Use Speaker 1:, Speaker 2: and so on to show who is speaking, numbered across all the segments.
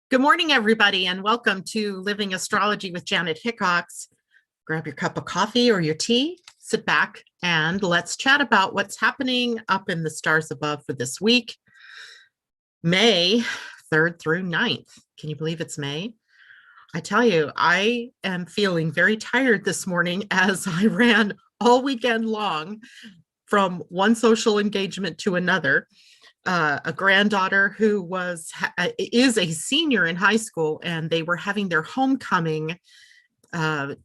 Speaker 1: Good morning, everybody, and welcome to Living Astrology with Janet Hickox. Grab your cup of coffee or your tea, sit back, and let's chat about what's happening up in the stars above for this week, May 3rd through 9th. Can you believe it's May? I tell you, I am feeling very tired this morning as I ran all weekend long from one social engagement to another. A granddaughter who is a senior in high school, and they were having their homecoming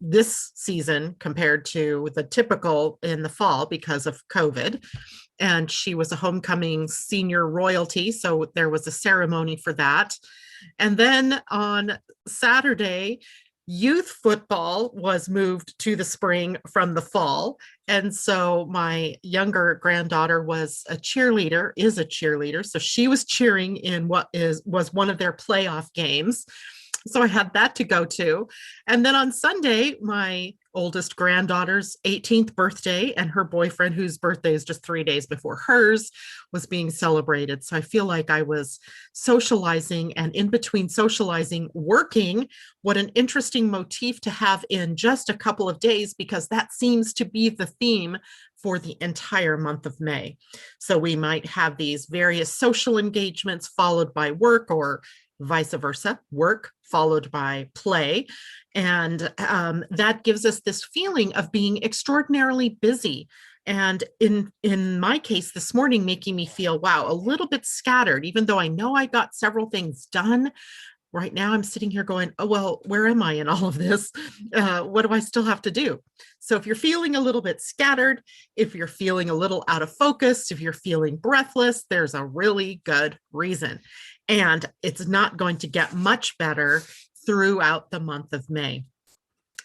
Speaker 1: this season compared to the typical in the fall because of COVID. And she was a homecoming senior royalty, so there was a ceremony for that. And then on Saturday, youth football was moved to the spring from the fall. And so my younger granddaughter is a cheerleader. So she was cheering in what was one of their playoff games. So I had that to go to. And then on Sunday, my oldest granddaughter's 18th birthday and her boyfriend, whose birthday is just 3 days before hers, was being celebrated. So I feel like I was socializing, and in between socializing, working. What an interesting motif to have in just a couple of days, because that seems to be the theme for the entire month of May. So we might have these various social engagements followed by work, or vice versa, work followed by play. And that gives us this feeling of being extraordinarily busy. And in my case this morning, making me feel, wow, a little bit scattered, even though I know I got several things done. Right now I'm sitting here going, oh, well, where am I in all of this? What do I still have to do? So if you're feeling a little bit scattered, if you're feeling a little out of focus, if you're feeling breathless, there's a really good reason. And it's not going to get much better throughout the month of May,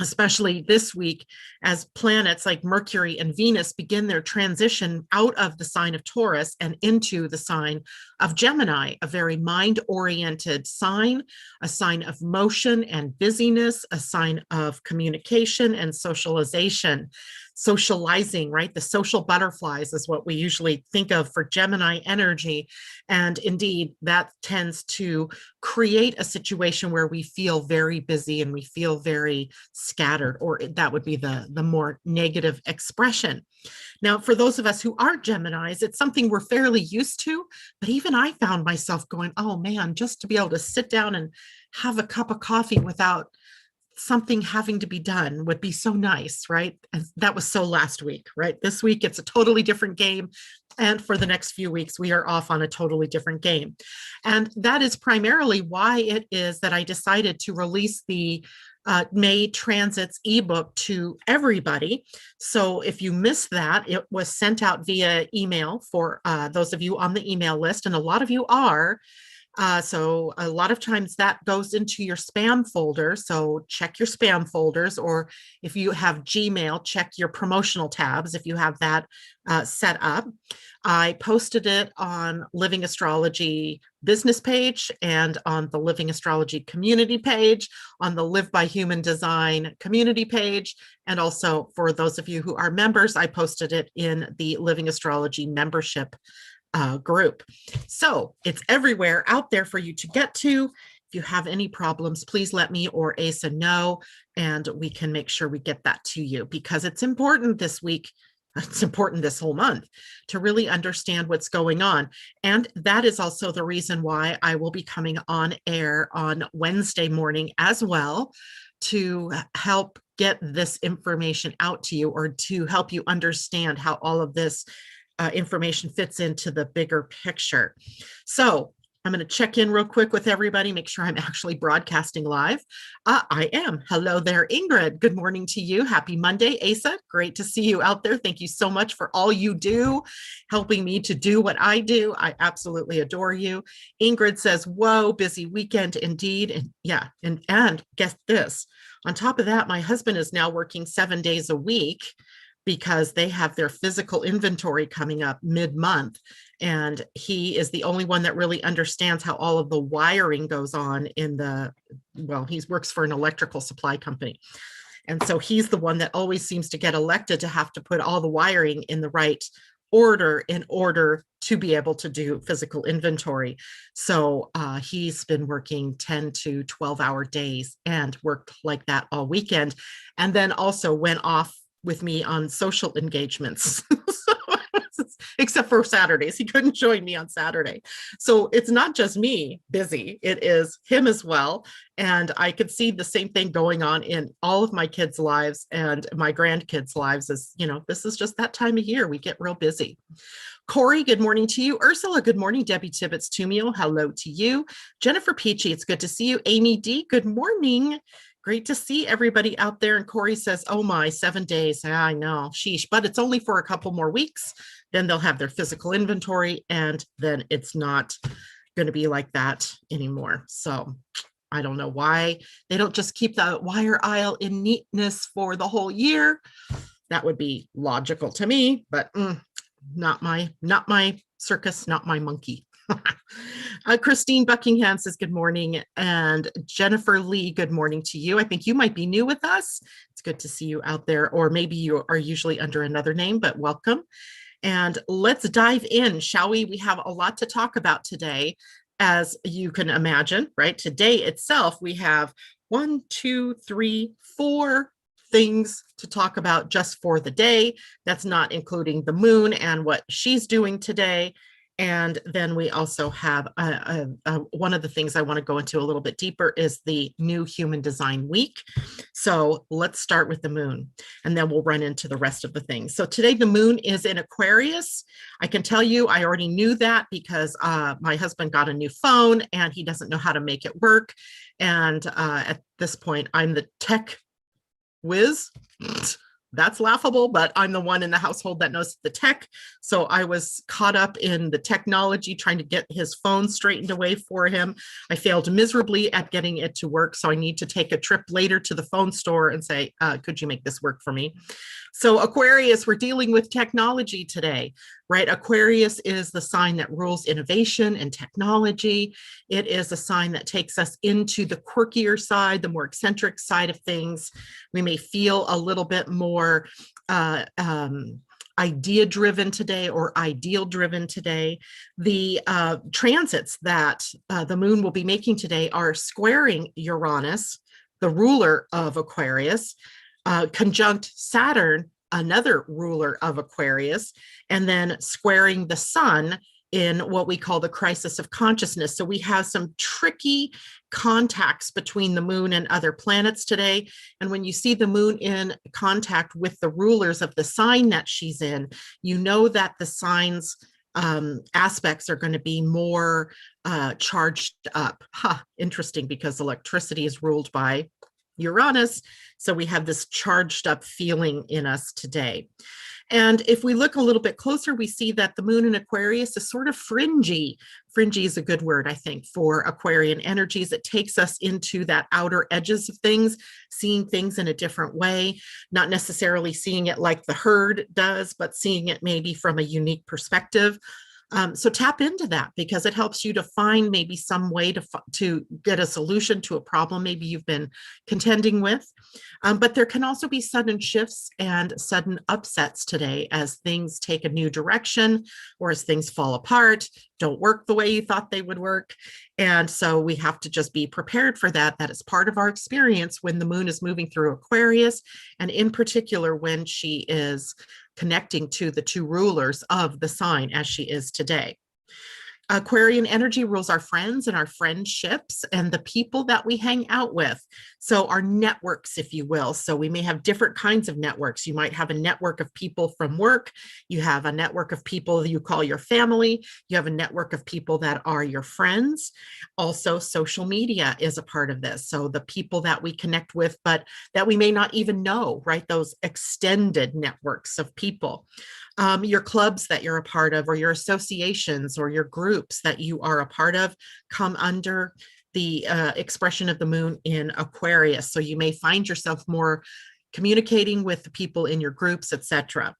Speaker 1: especially this week, as planets like Mercury and Venus begin their transition out of the sign of Taurus and into the sign of Gemini, a very mind-oriented sign, a sign of motion and busyness, a sign of communication and socialization. Socializing, right? The social butterflies is what we usually think of for Gemini energy. And indeed, that tends to create a situation where we feel very busy and we feel very scattered, or that would be the more negative expression. Now, for those of us who are Geminis, it's something we're fairly used to, but even I found myself going, oh man, just to be able to sit down and have a cup of coffee without something having to be done would be so nice, right? And that was so last week, right? This week, it's a totally different game. And for the next few weeks, we are off on a totally different game. And that is primarily why it is that I decided to release the May transits ebook to everybody. So if you missed that, it was sent out via email for those of you on the email list, and a lot of you are. So a lot of times that goes into your spam folder. So check your spam folders, or if you have Gmail, check your promotional tabs if you have that set up. I posted it on Living Astrology business page and on the Living Astrology community page, on the Live by Human Design community page. And also for those of you who are members, I posted it in the Living Astrology membership group. So it's everywhere out there for you to get to. If you have any problems, please let me or Asa know, and we can make sure we get that to you, because it's important this week. It's important this whole month to really understand what's going on. And that is also the reason why I will be coming on air on Wednesday morning as well, to help get this information out to you, or to help you understand how all of this information fits into the bigger picture. So I'm going to check in real quick with everybody, make sure I'm actually broadcasting live. I am. Hello there, Ingrid. Good morning to you. Happy Monday. Asa, great to see you out there. Thank you so much for all you do, helping me to do what I do. I absolutely adore you. Ingrid says, whoa, busy weekend indeed. And yeah, and guess this. On top of that, my husband is now working 7 days a week, because they have their physical inventory coming up mid-month. And he is the only one that really understands how all of the wiring goes on in he works for an electrical supply company. And so he's the one that always seems to get elected to have to put all the wiring in the right order in order to be able to do physical inventory. So he's been working 10 to 12-hour days and worked like that all weekend. And then also went off with me on social engagements. Except for Saturdays. He couldn't join me on Saturday. So it's not just me busy, it is him as well. And I could see the same thing going on in all of my kids' lives and my grandkids' lives. As you know, this is just that time of year we get real busy. Corey, good morning to you. Ursula, good morning. Debbie Tibbetts Tumio, hello to you. Jennifer Peachy, it's good to see you. Amy D, good morning. Great to see everybody out there. And Corey says, oh my, 7 days. I know, sheesh, but it's only for a couple more weeks. Then they'll have their physical inventory, and then it's not going to be like that anymore. So I don't know why they don't just keep the wire aisle in neatness for the whole year. That would be logical to me, but not my circus, not my monkey. Christine Buckingham says good morning, and Jennifer Lee, good morning to you. I think you might be new with us. It's good to see you out there, or maybe you are usually under another name, but welcome. And let's dive in, shall we? We have a lot to talk about today, as you can imagine, right? Today itself, we have 1, 2, 3, 4 things to talk about just for the day. That's not including the moon and what she's doing today. And then we also have one of the things I want to go into a little bit deeper is the new Human Design Week. So let's start with the moon, and then we'll run into the rest of the things. So today the moon is in Aquarius. I can tell you, I already knew that because my husband got a new phone and he doesn't know how to make it work. And at this point, I'm the tech whiz. That's laughable, but I'm the one in the household that knows the tech. So I was caught up in the technology, trying to get his phone straightened away for him. I failed miserably at getting it to work. So I need to take a trip later to the phone store and say, could you make this work for me? So Aquarius, we're dealing with technology today, right? Aquarius is the sign that rules innovation and technology. It is a sign that takes us into the quirkier side, the more eccentric side of things. We may feel a little bit more idea-driven today or ideal-driven today. The transits that the moon will be making today are squaring Uranus, the ruler of Aquarius, conjunct Saturn, another ruler of Aquarius, and then squaring the sun in what we call the crisis of consciousness. So we have some tricky contacts between the moon and other planets today. And when you see the moon in contact with the rulers of the sign that she's in, you know that the sign's aspects are going to be more charged up. Interesting, because electricity is ruled by Uranus. So we have this charged up feeling in us today. And if we look a little bit closer, we see that the moon in Aquarius is sort of fringy. Fringy is a good word, I think, for Aquarian energies. It takes us into that outer edges of things, seeing things in a different way, not necessarily seeing it like the herd does, but seeing it maybe from a unique perspective. So tap into that, because it helps you to find maybe some way to get a solution to a problem maybe you've been contending with. But there can also be sudden shifts and sudden upsets today as things take a new direction, or as things fall apart, don't work the way you thought they would work. And so we have to just be prepared for that. That is part of our experience when the moon is moving through Aquarius, and in particular when she is connecting to the two rulers of the sign as she is today. Aquarian energy rules our friends and our friendships and the people that we hang out with. So our networks, if you will. So we may have different kinds of networks. You might have a network of people from work. You have a network of people you call your family. You have a network of people that are your friends. Also, social media is a part of this. So the people that we connect with, but that we may not even know, right? Those extended networks of people. Your clubs that you're a part of, or your associations or your groups that you are a part of, come under the expression of the moon in Aquarius. So you may find yourself more communicating with the people in your groups, etc.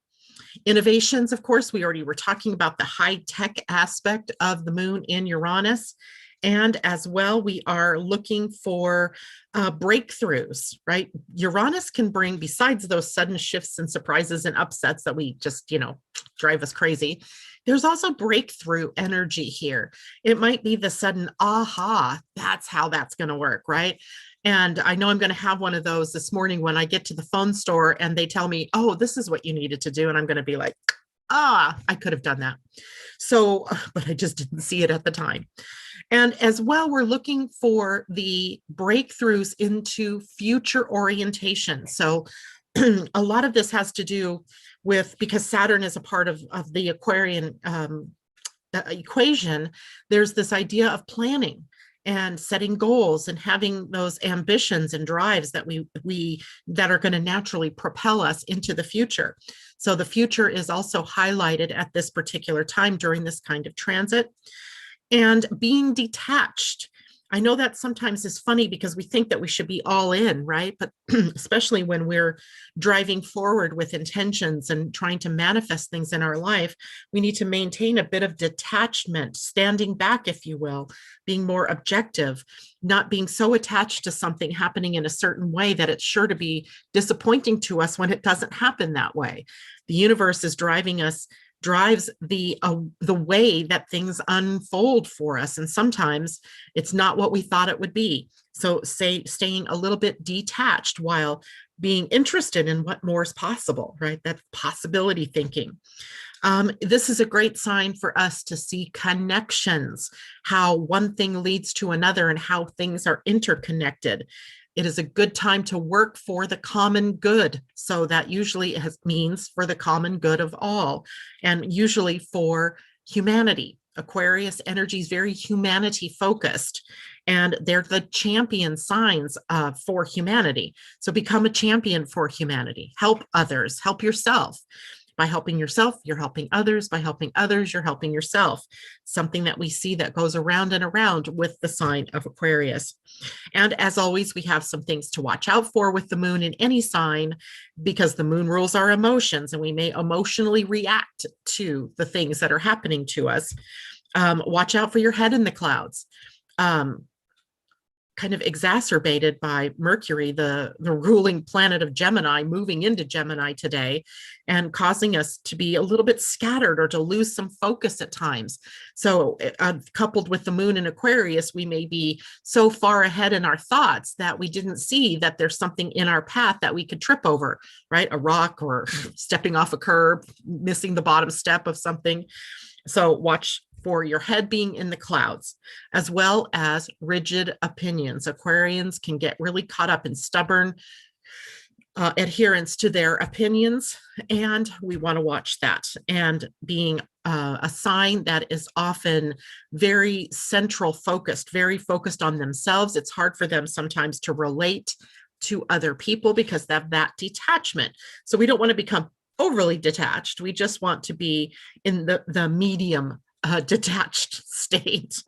Speaker 1: Innovations, of course, we already were talking about the high-tech aspect of the moon in Uranus. And as well, we are looking for breakthroughs, right? Uranus can bring, besides those sudden shifts and surprises and upsets that we just, drive us crazy, there's also breakthrough energy here. It might be the sudden, aha, that's how that's going to work, right? And I know I'm going to have one of those this morning when I get to the phone store and they tell me, oh, this is what you needed to do. And I'm going to be like, I could have done that. So, but I just didn't see it at the time. And as well, we're looking for the breakthroughs into future orientation. So a lot of this has to do with, because Saturn is a part of the Aquarian equation, there's this idea of planning and setting goals and having those ambitions and drives that that are going to naturally propel us into the future. So the future is also highlighted at this particular time during this kind of transit. And being detached. I know that sometimes is funny because we think that we should be all in, right? But especially when we're driving forward with intentions and trying to manifest things in our life, we need to maintain a bit of detachment, standing back, if you will, being more objective, not being so attached to something happening in a certain way that it's sure to be disappointing to us when it doesn't happen that way. The universe is drives the way that things unfold for us. And sometimes it's not what we thought it would be. So staying a little bit detached while being interested in what more is possible, right? That possibility thinking. This is a great sign for us to see connections, how one thing leads to another and how things are interconnected. It is a good time to work for the common good. So that usually means for the common good of all, and usually for humanity. Aquarius energy is very humanity focused, and they're the champion signs for humanity. So become a champion for humanity. Help others, help yourself. By helping yourself, you're helping others. By helping others, you're helping yourself. Something that we see that goes around and around with the sign of Aquarius. And as always, we have some things to watch out for with the moon in any sign, because the moon rules our emotions and we may emotionally react to the things that are happening to us. Watch out for your head in the clouds. Kind of exacerbated by Mercury, the ruling planet of Gemini, moving into Gemini today and causing us to be a little bit scattered or to lose some focus at times. So coupled with the moon in Aquarius, we may be so far ahead in our thoughts that we didn't see that there's something in our path that we could trip over, right? A rock or stepping off a curb, missing the bottom step of something. So watch for your head being in the clouds, as well as rigid opinions. Aquarians can get really caught up in stubborn adherence to their opinions, and we want to watch that. And being a sign that is often very central focused, very focused on themselves, it's hard for them sometimes to relate to other people because they have that detachment. So we don't want to become overly detached. We just want to be in the medium detached state.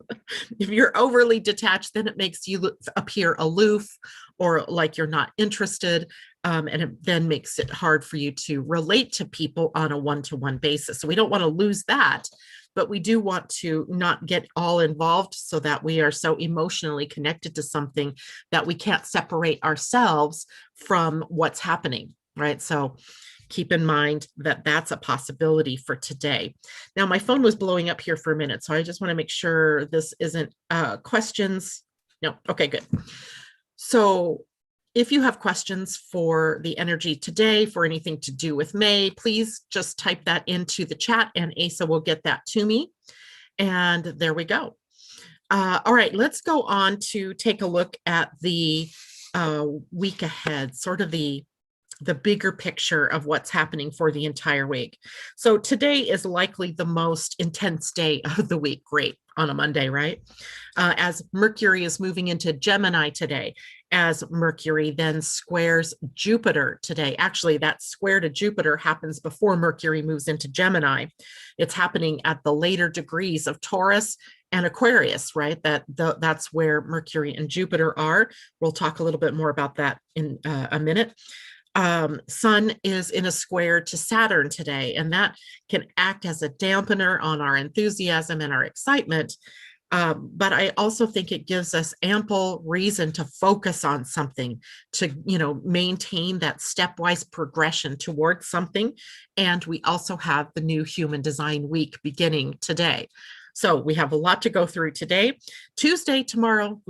Speaker 1: If you're overly detached, then it makes you appear aloof or like you're not interested. And it then makes it hard for you to relate to people on a one-to-one basis. So we don't want to lose that, but we do want to not get all involved so that we are so emotionally connected to something that we can't separate ourselves from what's happening, right? So keep in mind that that's a possibility for today. Now, my phone was blowing up here for a minute, so I just want to make sure this isn't questions. No, okay, good. So if you have questions for the energy today, for anything to do with May, please just type that into the chat and Asa will get that to me. And there we go. All right, let's go on to take a look at the week ahead, sort of the bigger picture of what's happening for the entire week. So today is likely the most intense day of the week. Great, on a Monday, right? As Mercury is moving into Gemini today, as Mercury then squares Jupiter today. Actually, that square to Jupiter happens before Mercury moves into Gemini. It's happening at the later degrees of Taurus and Aquarius, right? That's where Mercury and Jupiter are. We'll talk a little bit more about that in a minute. Sun is in a square to Saturn today, and that can act as a dampener on our enthusiasm and our excitement. But I also think it gives us ample reason to focus on something, to, maintain that stepwise progression towards something. And we also have the new Human Design Week beginning today. So we have a lot to go through today. Tuesday, tomorrow,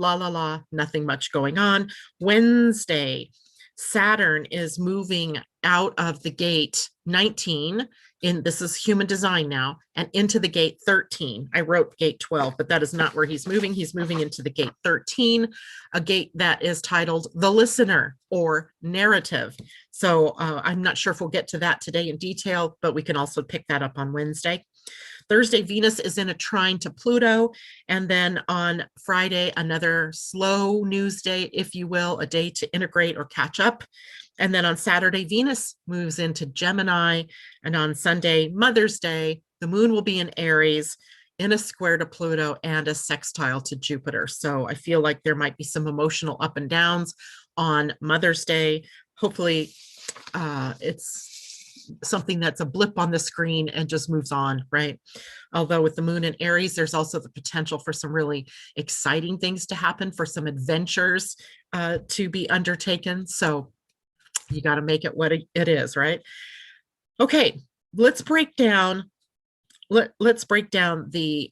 Speaker 1: nothing much going on. Wednesday, Saturn is moving out of the gate 19 this is Human Design now, and into the gate 13. I wrote gate 12, but that is not where he's moving. He's moving into the gate 13, a gate that is titled The Listener or Narrative. So I'm not sure if we'll get to that today in detail, but we can also pick that up on Wednesday. Thursday, Venus is in a trine to Pluto. And then on Friday, another slow news day, if you will, a day to integrate or catch up. And then on Saturday, Venus moves into Gemini. And on Sunday, Mother's Day, the moon will be in Aries, in a square to Pluto and a sextile to Jupiter. So I feel like there might be some emotional up and downs on Mother's Day. Hopefully it's something that's a blip on the screen and just moves on, right? Although with the moon in Aries, there's also the potential for some really exciting things to happen, for some adventures to be undertaken. So you got to make it what it is, right? Okay, let's break down the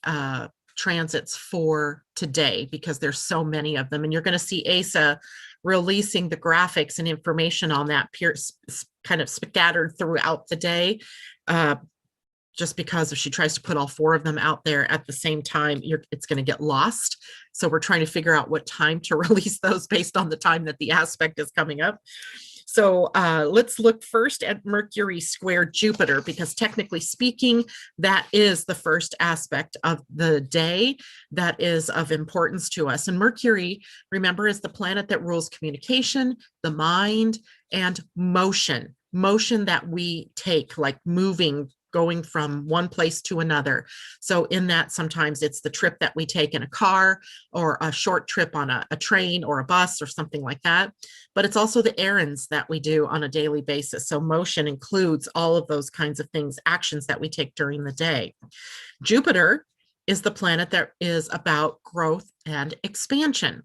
Speaker 1: transits for today, because there's so many of them, and you're going to see Asa releasing the graphics and information on that kind of scattered throughout the day, just because if she tries to put all 4 of them out there at the same time, it's going to get lost. So we're trying to figure out what time to release those based on the time that the aspect is coming up. So let's look first at Mercury square Jupiter, because technically speaking, that is the first aspect of the day that is of importance to us. And Mercury, remember, is the planet that rules communication, the mind, and motion that we take, like moving, going from one place to another. So in that, sometimes it's the trip that we take in a car, or a short trip on a train or a bus or something like that. But it's also the errands that we do on a daily basis. So motion includes all of those kinds of things, actions that we take during the day. Jupiter is the planet that is about growth and expansion.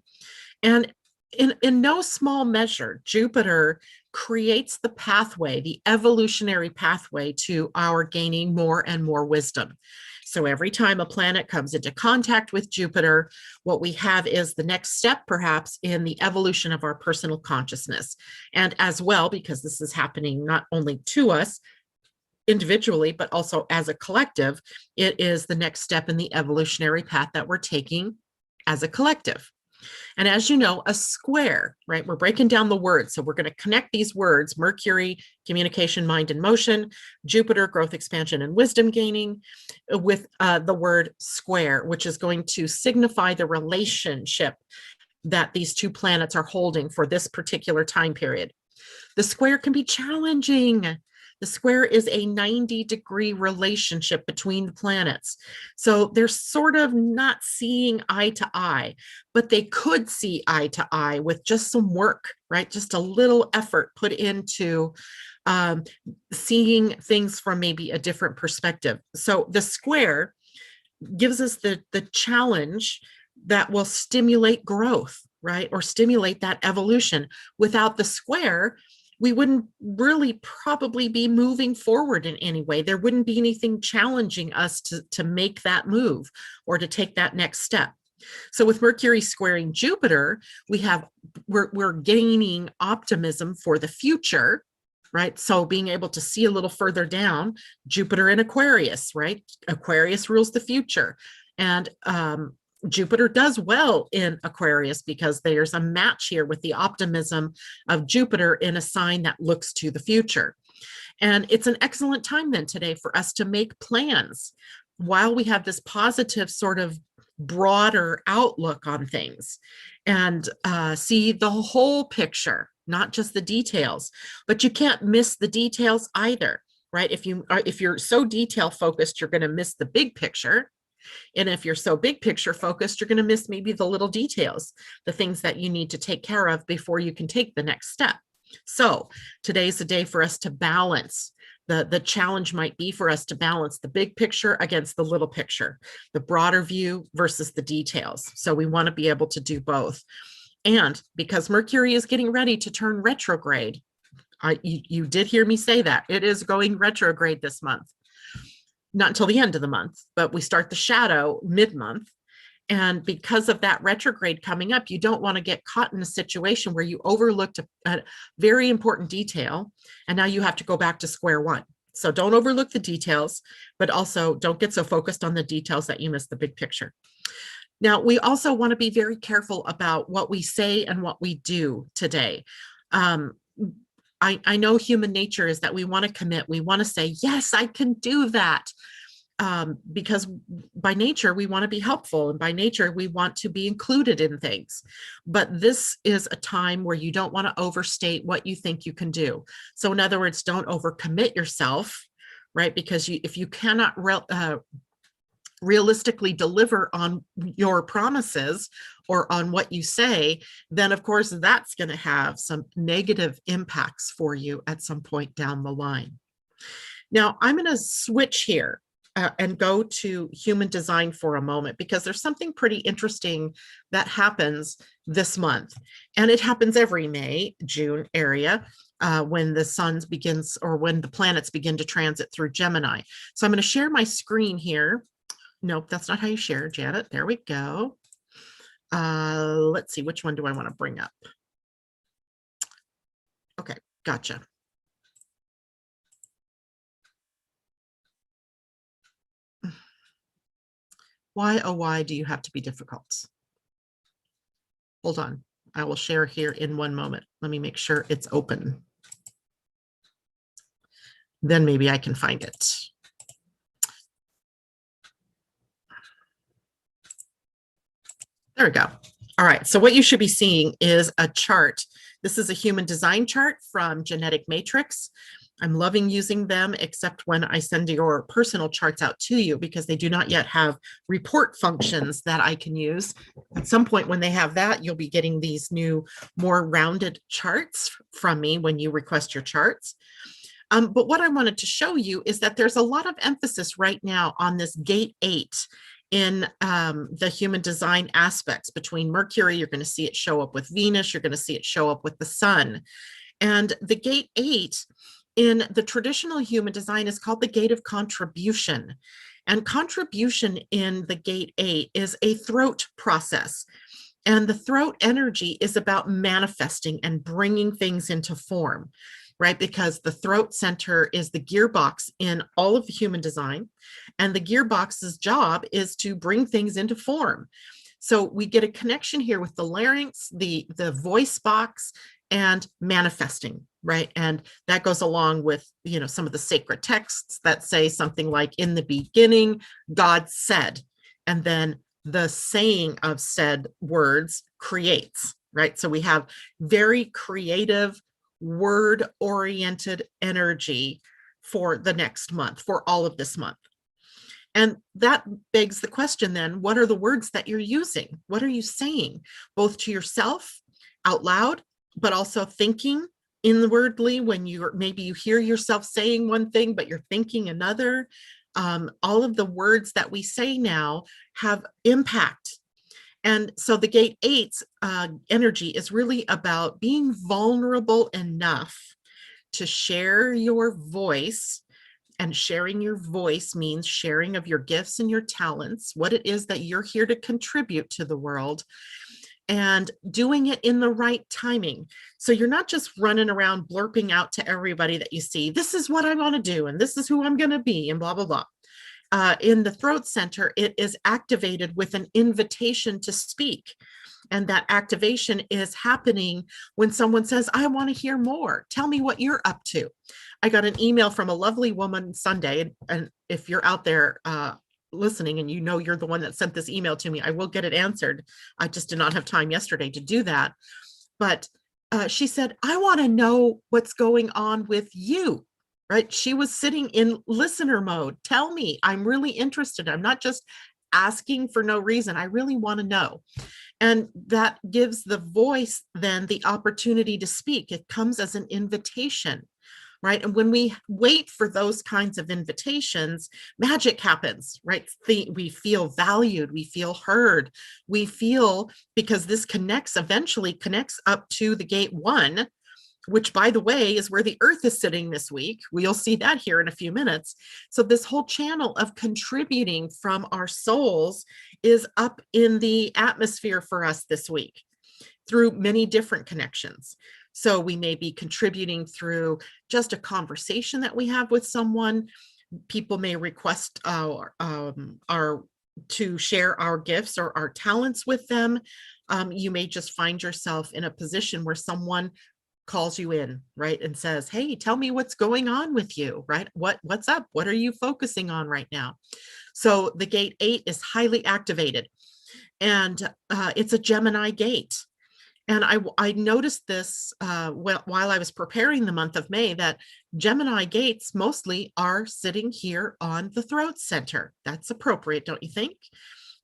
Speaker 1: And in no small measure, Jupiter creates the pathway, the evolutionary pathway to our gaining more and more wisdom. So every time a planet comes into contact with Jupiter, what we have is the next step, perhaps, in the evolution of our personal consciousness. And as well, because this is happening not only to us individually, but also as a collective, it is the next step in the evolutionary path that we're taking as a collective. And as you know, a square, right? We're breaking down the words. So we're going to connect these words: Mercury, communication, mind, and motion; Jupiter, growth, expansion, and wisdom gaining, with the word square, which is going to signify the relationship that these 2 planets are holding for this particular time period. The square can be challenging. The square is a 90-degree relationship between the planets. So they're sort of not seeing eye to eye, but they could see eye to eye with just some work, right? Just a little effort put into seeing things from maybe a different perspective. So the square gives us the challenge that will stimulate growth, right? Or stimulate that evolution. Without the square, we wouldn't really probably be moving forward in any way. There wouldn't be anything challenging us to make that move or to take that next step. So with Mercury squaring Jupiter, we're gaining optimism for the future, right? So being able to see a little further down. Jupiter in Aquarius, right? Aquarius rules the future. And Jupiter does well in Aquarius, because there's a match here with the optimism of Jupiter in a sign that looks to the future. And it's an excellent time then today for us to make plans while we have this positive sort of broader outlook on things, and see the whole picture, not just the details. But you can't miss the details either, right? If you're so detail focused, you're going to miss the big picture. And if you're so big picture focused, you're going to miss maybe the little details, the things that you need to take care of before you can take the next step. So today's the day for us to balance The challenge might be for us to balance the big picture against the little picture, the broader view versus the details. So we want to be able to do both. And because Mercury is getting ready to turn retrograde, you did hear me say that. It is going retrograde this month. Not until the end of the month, but we start the shadow mid-month. And because of that retrograde coming up, you don't want to get caught in a situation where you overlooked a very important detail, and now you have to go back to square one. So don't overlook the details, but also don't get so focused on the details that you miss the big picture. Now, we also want to be very careful about what we say and what we do today. I know human nature is that we want to commit. We want to say, yes, I can do that. Because by nature, we want to be helpful, and by nature, we want to be included in things. But this is a time where you don't want to overstate what you think you can do. So in other words, don't overcommit yourself, right? Because if you cannot realistically deliver on your promises or on what you say, then of course, that's going to have some negative impacts for you at some point down the line. Now, I'm going to switch here and go to human design for a moment, because there's something pretty interesting that happens this month. And it happens every May, June area when the sun begins, or when the planets begin to transit through Gemini. So I'm going to share my screen here. Nope, that's not how you share, Janet. There we go. Let's see, which one do I want to bring up? Okay, gotcha. Why, oh, why do you have to be difficult? Hold on. I will share here in one moment. Let me make sure it's open. Then maybe I can find it. There we go. All right. So what you should be seeing is a chart. This is a human design chart from Genetic Matrix. I'm loving using them, except when I send your personal charts out to you, because they do not yet have report functions that I can use. At some point when they have that, you'll be getting these new, more rounded charts from me when you request your charts. But what I wanted to show you is that there's a lot of emphasis right now on this gate 8 in the human design aspects between Mercury. You're going to see it show up with Venus. You're going to see it show up with the sun. And the gate 8 in the traditional human design is called the gate of contribution. And contribution in the gate 8 is a throat process. And the throat energy is about manifesting and bringing things into form, right? Because the throat center is the gearbox in all of the human design. And the gearbox's job is to bring things into form. So we get a connection here with the larynx, the voice box, and manifesting, right? And that goes along with, you know, some of the sacred texts that say something like, in the beginning, God said, and then the saying of said words creates, right? So we have very creative, word-oriented energy for the next month, for all of this month. And that begs the question then, what are the words that you're using? What are you saying, both to yourself out loud, but also thinking inwardly when maybe you hear yourself saying one thing, but you're thinking another? All of the words that we say now have impact. And so the gate 8's energy is really about being vulnerable enough to share your voice. And sharing your voice means sharing of your gifts and your talents, what it is that you're here to contribute to the world, and doing it in the right timing. So you're not just running around blurping out to everybody that you see, this is what I want to do, and this is who I'm going to be, and blah, blah, blah. In the throat center, it is activated with an invitation to speak. And that activation is happening when someone says, I want to hear more. Tell me what you're up to. I got an email from a lovely woman Sunday. And if you're out there listening and you know you're the one that sent this email to me, I will get it answered. I just did not have time yesterday to do that. But she said, I want to know what's going on with you. Right? She was sitting in listener mode. Tell me, I'm really interested. I'm not just asking for no reason. I really want to know. And that gives the voice then the opportunity to speak. It comes as an invitation, right? And when we wait for those kinds of invitations, magic happens, right? We feel valued, we feel heard, we feel, because this eventually connects up to the gate 1, which, by the way, is where the Earth is sitting this week. We'll see that here in a few minutes. So this whole channel of contributing from our souls is up in the atmosphere for us this week through many different connections. So we may be contributing through just a conversation that we have with someone. People may request to share our gifts or our talents with them. You may just find yourself in a position where someone calls you in, right, and says, hey, tell me what's going on with you, right? What's up? What are you focusing on right now? So the gate 8 is highly activated, and it's a Gemini gate. And I noticed this while I was preparing the month of May, that Gemini gates mostly are sitting here on the throat center. That's appropriate, don't you think?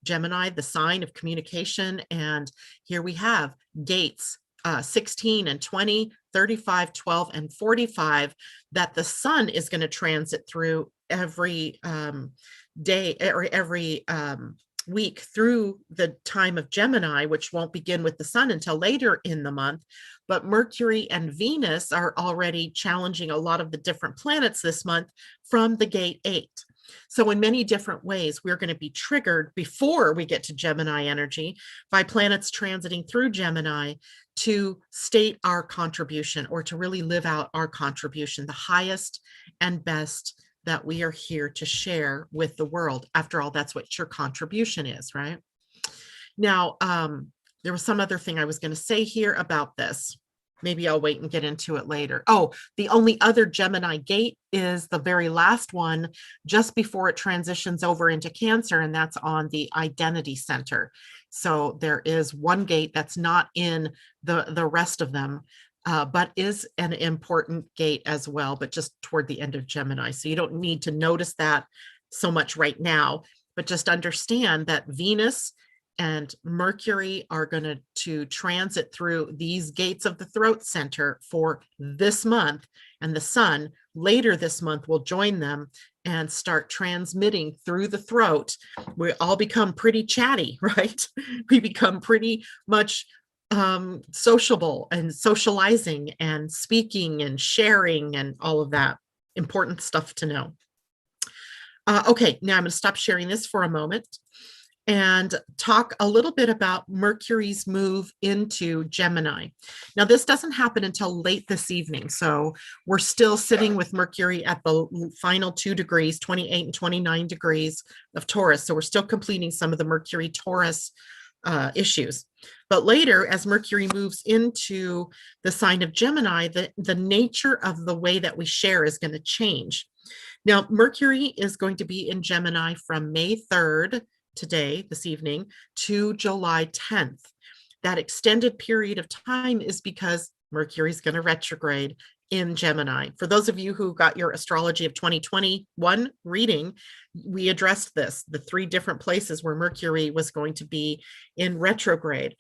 Speaker 1: Gemini, the sign of communication. And here we have gates 16 and 20, 35, 12, and 45 that the sun is going to transit through every day or every week through the time of Gemini, which won't begin with the sun until later in the month. But Mercury and Venus are already challenging a lot of the different planets this month from the gate 8. So in many different ways, we're going to be triggered before we get to Gemini energy by planets transiting through Gemini to state our contribution, or to really live out our contribution, the highest and best that we are here to share with the world. After all, that's what your contribution is, right? Now, there was some other thing I was going to say here about this. Maybe I'll wait and get into it later. Oh, the only other Gemini gate is the very last one, just before it transitions over into Cancer, and that's on the identity center. So there is one gate that's not in the rest of them, but is an important gate as well, but just toward the end of Gemini. So you don't need to notice that so much right now, but just understand that Venus and Mercury are going to transit through these gates of the throat center for this month, and the sun later this month will join them and start transmitting through the throat. We all become pretty chatty, right? We become pretty much sociable and socializing and speaking and sharing and all of that important stuff to know. Okay, now I'm going to stop sharing this for a moment and talk a little bit about Mercury's move into Gemini. Now, this doesn't happen until late this evening, so we're still sitting with Mercury at the final 2 degrees, 28 and 29 degrees of Taurus, so we're still completing some of the Mercury-Taurus issues. But later, as Mercury moves into the sign of Gemini, the nature of the way that we share is going to change. Now, Mercury is going to be in Gemini from May 3rd, today, this evening, to July 10th. That extended period of time is because Mercury is going to retrograde in Gemini. For those of you who got your Astrology of 2021 reading, we addressed this, the 3 different places where Mercury was going to be in retrograde.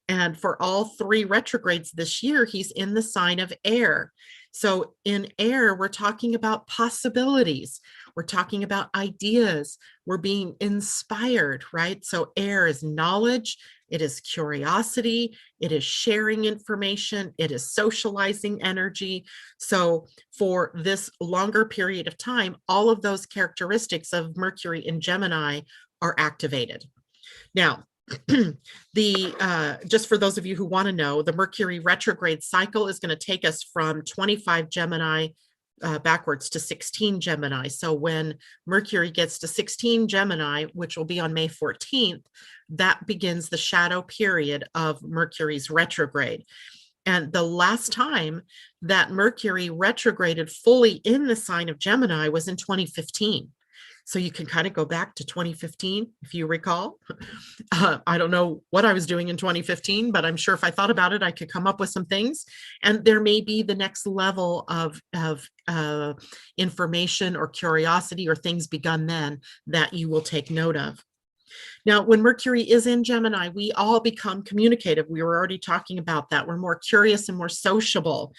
Speaker 1: And for all 3 retrogrades this year, he's in the sign of Air. So in Air, we're talking about possibilities. We're talking about ideas. We're being inspired, right? So Air is knowledge. It is curiosity. It is sharing information. It is socializing energy. So for this longer period of time, all of those characteristics of Mercury in Gemini are activated. Now, just for those of you who want to know, the Mercury retrograde cycle is going to take us from 25 Gemini backwards to 16 Gemini. So when Mercury gets to 16 Gemini, which will be on May 14th, that begins the shadow period of Mercury's retrograde. And the last time that Mercury retrograded fully in the sign of Gemini was in 2015. So you can kind of go back to 2015, if you recall. I don't know what I was doing in 2015, but I'm sure if I thought about it, I could come up with some things. And there may be the next level of information or curiosity or things begun then that you will take note of. Now, when Mercury is in Gemini, we all become communicative. We were already talking about that. We're more curious and more sociable.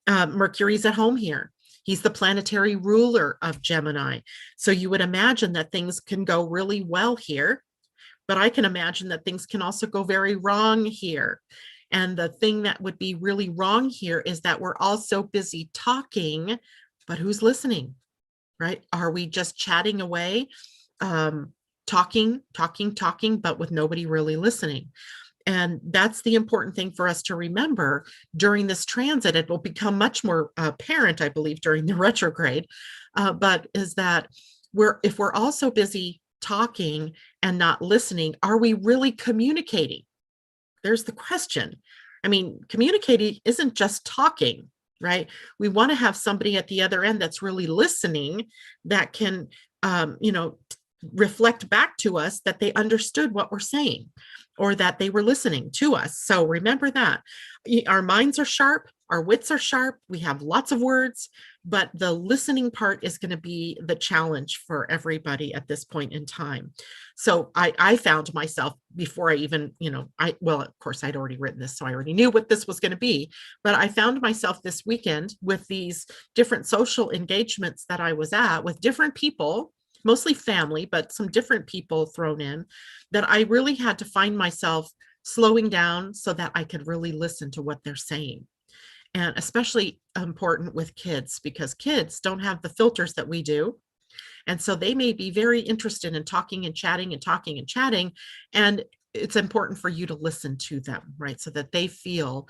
Speaker 1: Mercury's at home here. He's the planetary ruler of Gemini. So you would imagine that things can go really well here, but I can imagine that things can also go very wrong here. And the thing that would be really wrong here is that we're all so busy talking, but who's listening, right? Are we just chatting away, talking, but with nobody really listening? And that's the important thing for us to remember during this transit. It will become much more apparent, I believe, during the retrograde, but is that if we're also busy talking and not listening, are we really communicating? There's the question. I mean, communicating isn't just talking, right? We want to have somebody at the other end that's really listening, that can, reflect back to us that they understood what we're saying, or that they were listening to us. So remember that our minds are sharp, our wits are sharp, we have lots of words, but the listening part is going to be the challenge for everybody at this point in time. So I found myself before I even, of course I'd already written this, so I already knew what this was going to be, but I found myself this weekend with these different social engagements that I was at with different people, mostly family, but some different people thrown in, that I really had to find myself slowing down so that I could really listen to what they're saying. And especially important with kids, because kids don't have the filters that we do. And so they may be very interested in talking and chatting and talking and chatting. And it's important for you to listen to them, right? So that they feel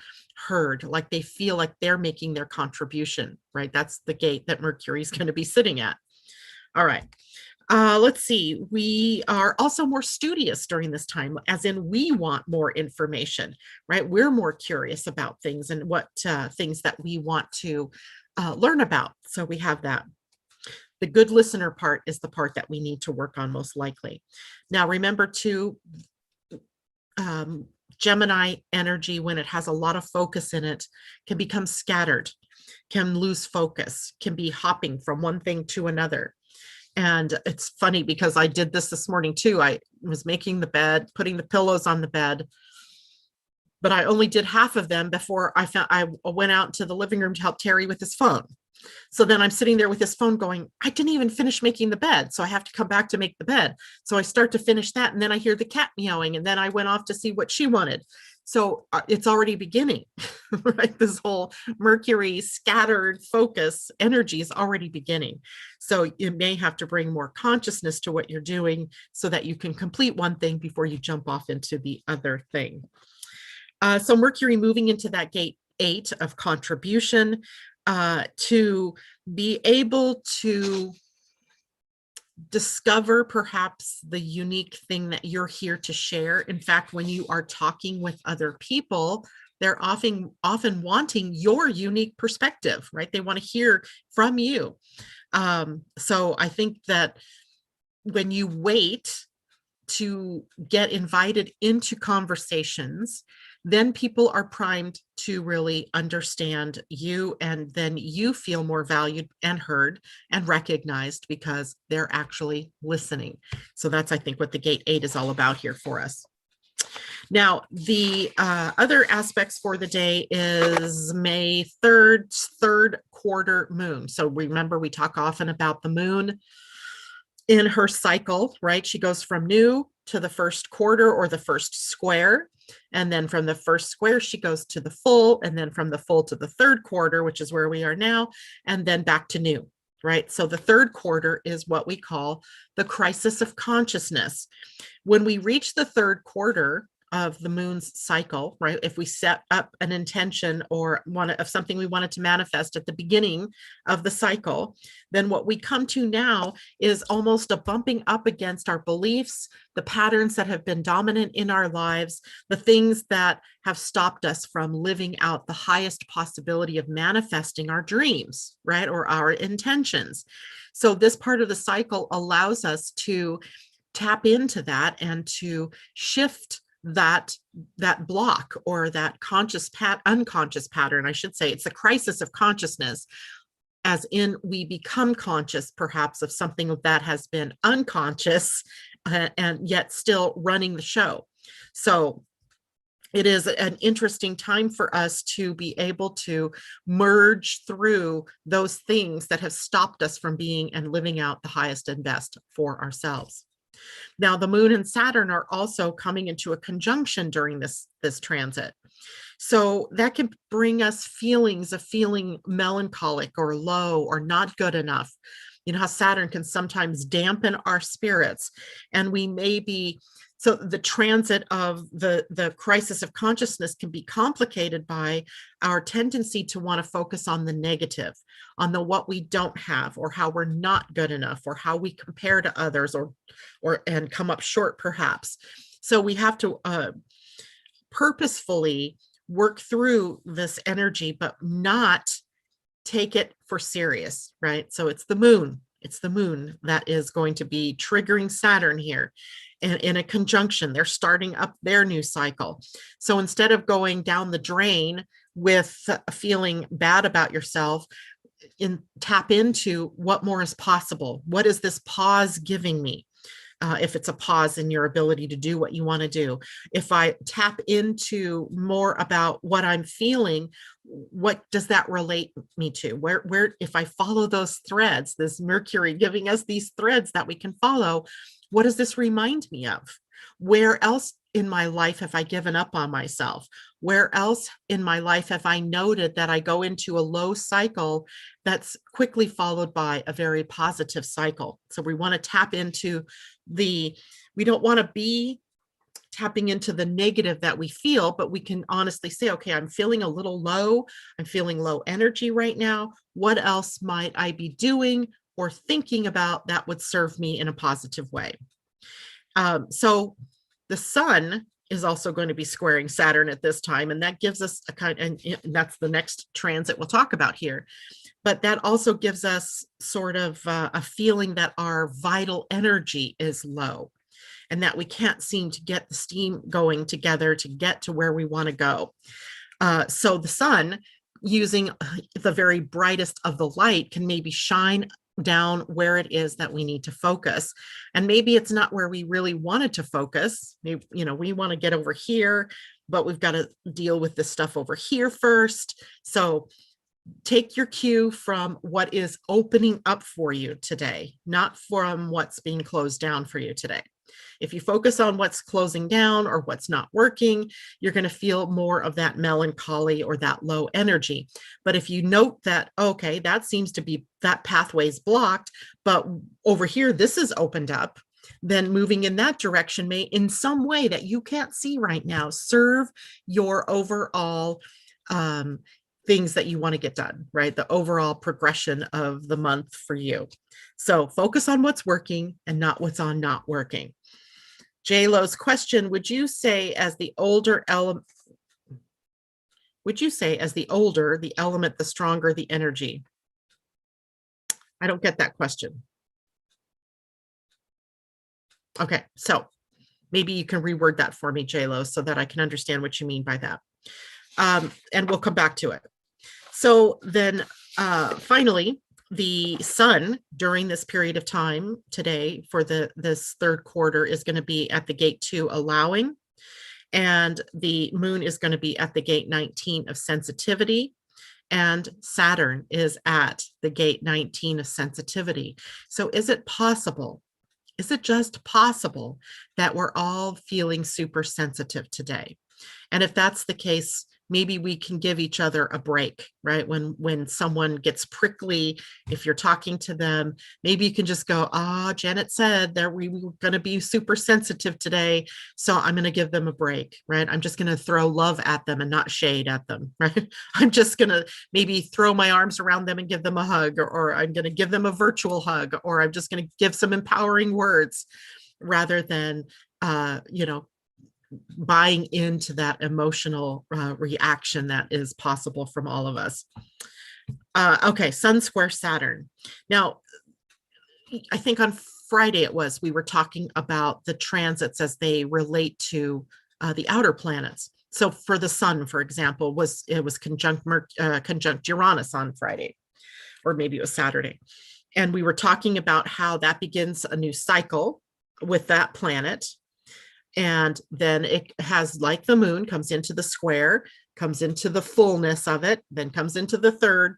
Speaker 1: heard, like they feel like they're making their contribution, right? That's the gate that Mercury is going to be sitting at. All right. Let's see. We are also more studious during this time, as in we want more information, right? We're more curious about things and what things that we want to learn about. So we have that. The good listener part is the part that we need to work on most likely. Now, remember too, Gemini energy, when it has a lot of focus in it, can become scattered, can lose focus, can be hopping from one thing to another. And it's funny because I did this morning too. I was making the bed, putting the pillows on the bed, but I only did half of them before I went out to the living room to help Terry with his phone. So then I'm sitting there with his phone going, I didn't even finish making the bed. So I have to come back to make the bed. So I start to finish that. And then I hear the cat meowing. And then I went off to see what she wanted. So it's already beginning, right? This whole Mercury scattered focus energy is already beginning. So you may have to bring more consciousness to what you're doing so that you can complete one thing before you jump off into the other thing. So Mercury moving into that gate 8 of contribution, to be able to discover perhaps the unique thing that you're here to share. In fact, when you are talking with other people, they're often wanting your unique perspective, right? They want to hear from you. So I think that when you wait to get invited into conversations, then people are primed to really understand you, and then you feel more valued and heard and recognized because they're actually listening. So that's, I think, what the gate 8 is all about here for us. Now, the other aspects for the day is May 3rd, third quarter moon. So remember, we talk often about the moon in her cycle, right? She goes from new to the first quarter or the first square. And then from the first square, she goes to the full, and then from the full to the third quarter, which is where we are now, and then back to new, right? So the third quarter is what we call the crisis of consciousness. When we reach the third quarter of the moon's cycle, right? If we set up an intention or of something we wanted to manifest at the beginning of the cycle, then what we come to now is almost a bumping up against our beliefs, the patterns that have been dominant in our lives, the things that have stopped us from living out the highest possibility of manifesting our dreams, right? Or our intentions. So this part of the cycle allows us to tap into that and to shift that block, or that unconscious pattern, I should say. It's a crisis of consciousness, as in we become conscious perhaps of something that has been unconscious and yet still running the show. So it is an interesting time for us to be able to merge through those things that have stopped us from being and living out the highest and best for ourselves. Now, the moon and Saturn are also coming into a conjunction during this transit. So that can bring us feelings of feeling melancholic or low or not good enough. You know how Saturn can sometimes dampen our spirits, and we may be, so the transit of the crisis of consciousness can be complicated by our tendency to want to focus on the negative, on the what we don't have, or how we're not good enough, or how we compare to others, or and come up short perhaps. So we have to purposefully work through this energy, but not take it for serious, right? So it's the moon. It's the moon that is going to be triggering Saturn here. And in a conjunction, they're starting up their new cycle. So instead of going down the drain with feeling bad about yourself, tap into what more is possible. What is this pause giving me? If it's a pause in your ability to do what you want to do. If I tap into more about what I'm feeling, what does that relate me to? Where, if I follow those threads, this Mercury giving us these threads that we can follow, what does this remind me of? Where else in my life have I given up on myself? Where else in my life have I noted that I go into a low cycle that's quickly followed by a very positive cycle? So we want to tap into we don't want to be tapping into the negative that we feel, but we can honestly say, okay, I'm feeling a little low. I'm feeling low energy right now. What else might I be doing or thinking about that would serve me in a positive way? So the sun is also going to be squaring Saturn at this time, and that gives us a kind, and that's the next transit we'll talk about here. But that also gives us sort of a feeling that our vital energy is low and that we can't seem to get the steam going together to get to where we want to go. So the sun, using the very brightest of the light, can maybe shine down where it is that we need to focus. And maybe it's not where we really wanted to focus. Maybe, you know, we want to get over here, but we've got to deal with this stuff over here first. So take your cue from what is opening up for you today, not from what's being closed down for you today. If you focus on what's closing down or what's not working, you're going to feel more of that melancholy or that low energy. But if you note that, okay, that seems to be, that pathway's blocked, but over here, this is opened up, then moving in that direction may, in some way that you can't see right now, serve your overall things that you want to get done, right? The overall progression of the month for you. So focus on what's working and not what's on not working. J-Lo's question, would you say as the older element, the element, the stronger the energy? I don't get that question. Okay, so maybe you can reword that for me, J-Lo, so that I can understand what you mean by that. And we'll come back to it. So then finally, the sun during this period of time today for this third quarter is going to be at the gate 2 allowing, and the moon is going to be at the gate 19 of sensitivity, and Saturn is at the gate 19 of sensitivity. So is it possible? Is it just possible that we're all feeling super sensitive today? And if that's the case, maybe we can give each other a break, right? When someone gets prickly, if you're talking to them, maybe you can just go, Janet said that we were going to be super sensitive today, so I'm going to give them a break, right? I'm just going to throw love at them and not shade at them, right? I'm just going to maybe throw my arms around them and give them a hug, or I'm going to give them a virtual hug, or I'm just going to give some empowering words rather than, buying into that emotional reaction that is possible from all of us. Okay, Sun square Saturn. Now, I think on Friday we were talking about the transits as they relate to the outer planets. So for the Sun, for example, it was conjunct Uranus on Friday, or maybe it was Saturday. And we were talking about how that begins a new cycle with that planet. And then it has, like the moon, comes into the square, comes into the fullness of it, then comes into the third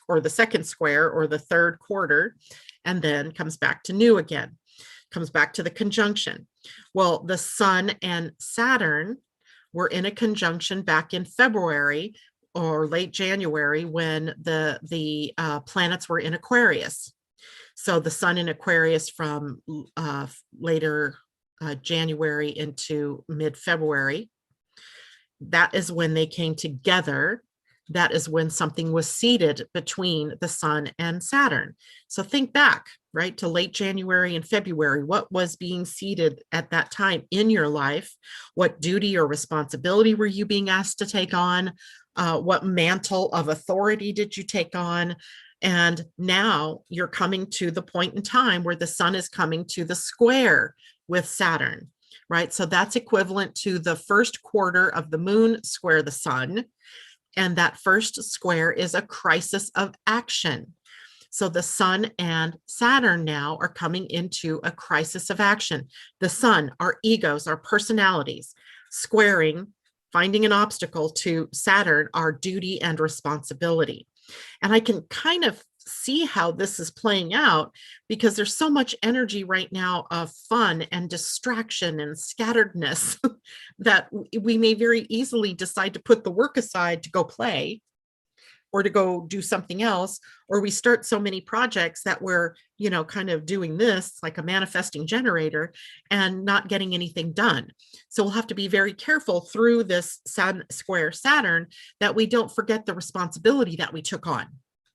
Speaker 1: or the second square or the third quarter, and then comes back to new again, comes back to the conjunction. Well, the sun and Saturn were in a conjunction back in February or late January when the planets were in Aquarius. So the sun in Aquarius from later January into mid-February, that is when they came together. That is when something was seated between the sun and Saturn. So think back, right, to late January and February. What was being seated at that time in your life? What duty or responsibility were you being asked to take on? What mantle of authority did you take on? And now you're coming to the point in time where the sun is coming to the square with Saturn, right? So that's equivalent to the first quarter of the moon square the sun. And that first square is a crisis of action. So the sun and Saturn now are coming into a crisis of action. The sun, our egos, our personalities, squaring, finding an obstacle to Saturn, our duty and responsibility. And I can kind of see how this is playing out because there's so much energy right now of fun and distraction and scatteredness that we may very easily decide to put the work aside to go play or to go do something else, or we start so many projects that we're, kind of doing this like a manifesting generator and not getting anything done. So we'll have to be very careful through this Sun square Saturn that we don't forget the responsibility that we took on.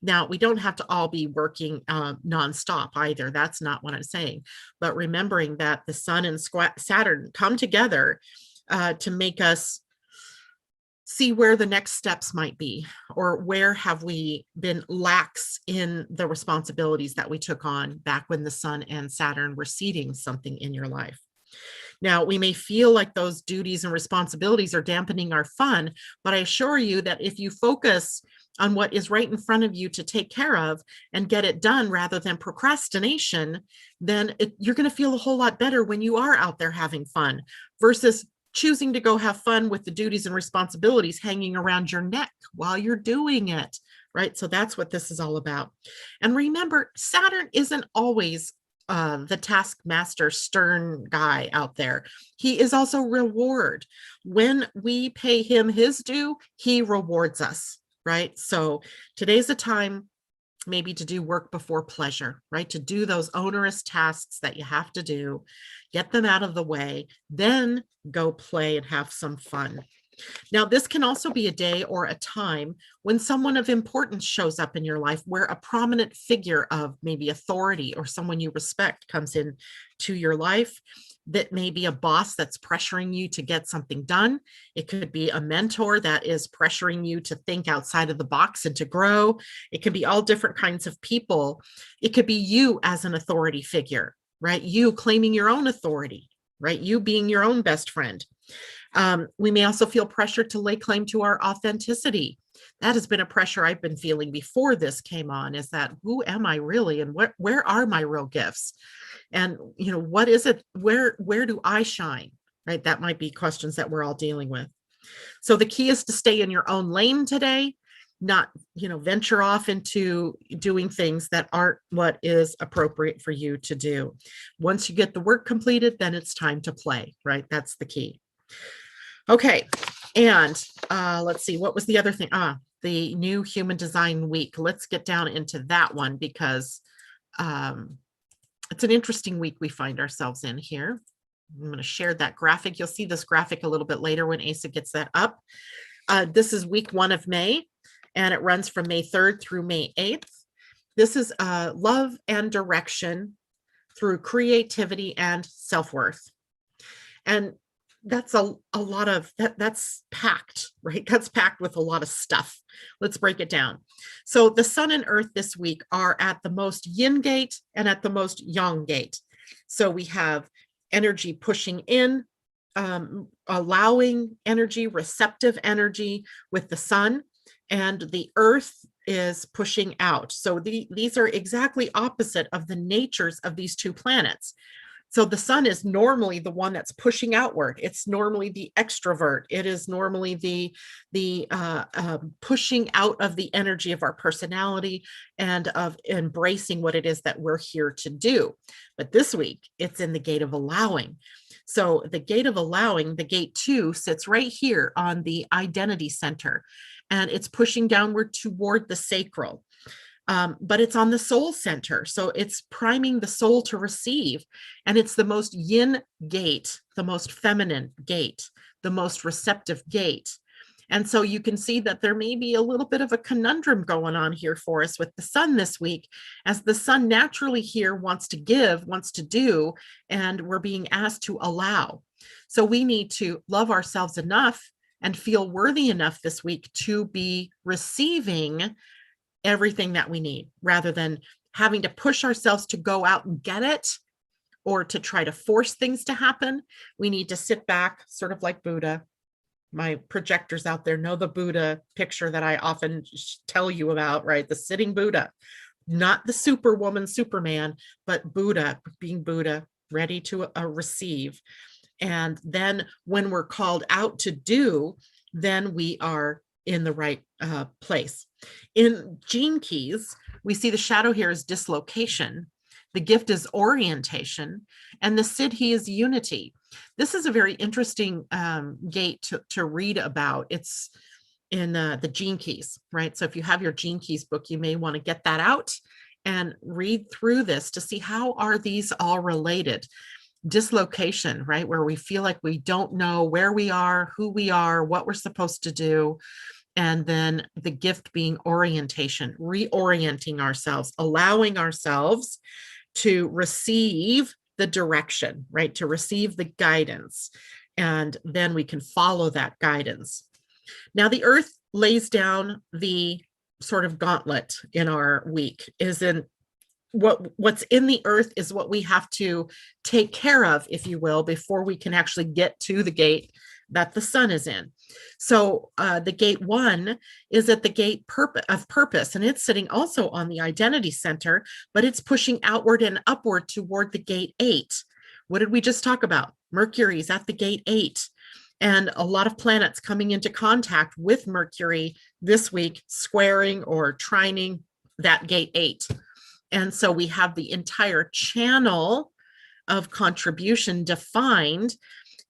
Speaker 1: Now, we don't have to all be working nonstop either. That's not what I'm saying. But remembering that the sun and Saturn come together to make us see where the next steps might be, or where have we been lax in the responsibilities that we took on back when the sun and Saturn were seeding something in your life. Now, we may feel like those duties and responsibilities are dampening our fun, but I assure you that if you focus on what is right in front of you to take care of and get it done rather than procrastination, then you're going to feel a whole lot better when you are out there having fun versus choosing to go have fun with the duties and responsibilities hanging around your neck while you're doing it, right? So that's what this is all about. And remember, Saturn isn't always the taskmaster, stern guy out there. He is also reward. When we pay him his due, he rewards us, right? So today's a time maybe to do work before pleasure, right? To do those onerous tasks that you have to do, get them out of the way, then go play and have some fun. Now, this can also be a day or a time when someone of importance shows up in your life, where a prominent figure of maybe authority or someone you respect comes in to your life. That may be a boss that's pressuring you to get something done. It could be a mentor that is pressuring you to think outside of the box and to grow. It can be all different kinds of people. It could be you as an authority figure, right? You claiming your own authority, right? You being your own best friend. We may also feel pressure to lay claim to our authenticity. That has been a pressure I've been feeling before this came on, is that who am I really, and where are my real gifts? And what is it? Where do I shine? Right? That might be questions that we're all dealing with. So the key is to stay in your own lane today, not venture off into doing things that aren't what is appropriate for you to do. Once you get the work completed, then it's time to play, right? That's the key. Okay, and let's see, what was the other thing? The new Human Design Week. Let's get down into that one because it's an interesting week we find ourselves in here. I'm going to share that graphic. You'll see this graphic a little bit later when Asa gets that up. This is week 1 of May, and it runs from May 3rd through May 8th. This is love and direction through creativity and self-worth. And that's a lot of that's packed, right? That's packed with a lot of stuff. Let's break it down. So the sun and earth this week are at the most yin gate and at the most yang gate. So we have energy pushing in, allowing energy, receptive energy with the sun, and the earth is pushing out. So these are exactly opposite of the natures of these two planets. So the sun is normally the one that's pushing outward. It's normally the extrovert. It is normally the pushing out of the energy of our personality and of embracing what it is that we're here to do. But this week, it's in the gate of allowing. So the gate of allowing, the gate 2, sits right here on the identity center, and it's pushing downward toward the sacral. But it's on the soul center. So it's priming the soul to receive. And it's the most yin gate, the most feminine gate, the most receptive gate. And so you can see that there may be a little bit of a conundrum going on here for us with the sun this week, as the sun naturally here wants to give, wants to do, and we're being asked to allow. So we need to love ourselves enough and feel worthy enough this week to be receiving everything that we need, rather than having to push ourselves to go out and get it or to try to force things to happen. We need to sit back, sort of like Buddha. My projectors out there know the Buddha picture that I often tell you about, right? The sitting Buddha, not the superwoman, Superman, but Buddha, being Buddha, ready to receive. And then when we're called out to do, then we are in the right place. In Gene Keys, we see the shadow here is dislocation. The gift is orientation, and the Siddhi is unity. This is a very interesting gate to read about. It's in the Gene Keys, right? So if you have your Gene Keys book, you may want to get that out and read through this to see how are these all related. Dislocation, right? Where we feel like we don't know where we are, who we are, what we're supposed to do. And then the gift being orientation, reorienting ourselves, allowing ourselves to receive the direction, right? To receive the guidance. And then we can follow that guidance. Now, the earth lays down the sort of gauntlet in our week, is in what's in the earth is what we have to take care of, if you will, before we can actually get to the gate that the sun is in. So the gate 1 is at the gate of purpose, and it's sitting also on the identity center, but it's pushing outward and upward toward the gate 8. What did we just talk about? Mercury's at the gate 8, and a lot of planets coming into contact with Mercury this week, squaring or trining that gate 8. And so we have the entire channel of contribution defined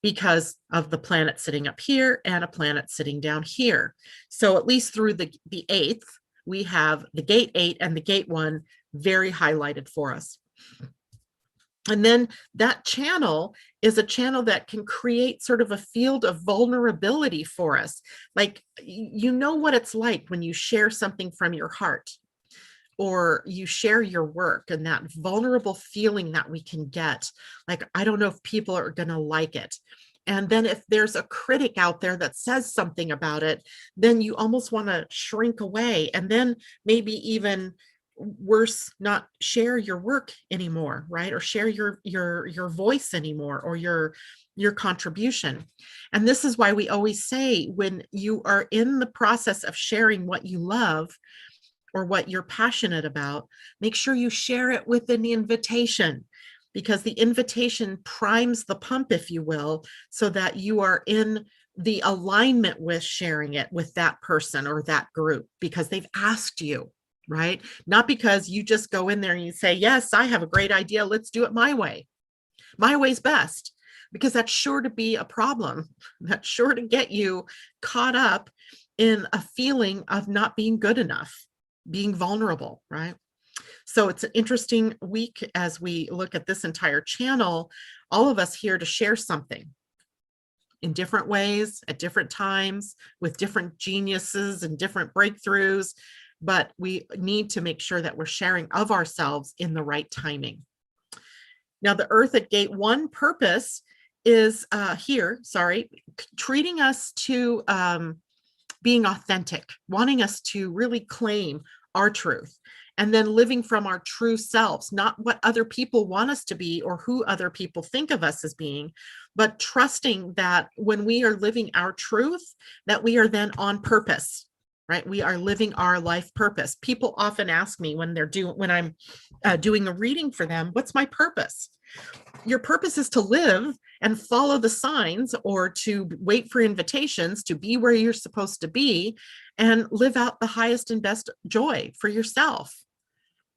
Speaker 1: because of the planet sitting up here and a planet sitting down here. So at least through the 8th, we have the gate 8 and the gate 1 very highlighted for us. And then that channel is a channel that can create sort of a field of vulnerability for us. Like, you know what it's like when you share something from your heart, or you share your work, and that vulnerable feeling that we can get, like, I don't know if people are going to like it. And then if there's a critic out there that says something about it, then you almost want to shrink away, and then maybe even worse, not share your work anymore, right? Or share your voice anymore, or your contribution. And this is why we always say, when you are in the process of sharing what you love or what you're passionate about, make sure you share it with an invitation, because the invitation primes the pump, if you will, so that you are in the alignment with sharing it with that person or that group, because they've asked you, right? Not because you just go in there and you say, yes, I have a great idea, let's do it my way. My way's best, because that's sure to be a problem. That's sure to get you caught up in a feeling of not being good enough, being vulnerable, right? So it's an interesting week as we look at this entire channel, all of us here to share something in different ways, at different times, with different geniuses and different breakthroughs, but we need to make sure that we're sharing of ourselves in the right timing. Now, the earth at gate 1 purpose is treating us to being authentic, wanting us to really claim our truth, and then living from our true selves, not what other people want us to be or who other people think of us as being, but trusting that when we are living our truth, that we are then on purpose. right? We are living our life purpose. People often ask me when I'm doing a reading for them, what's my purpose? Your purpose is to live and follow the signs, or to wait for invitations to be where you're supposed to be and live out the highest and best joy for yourself,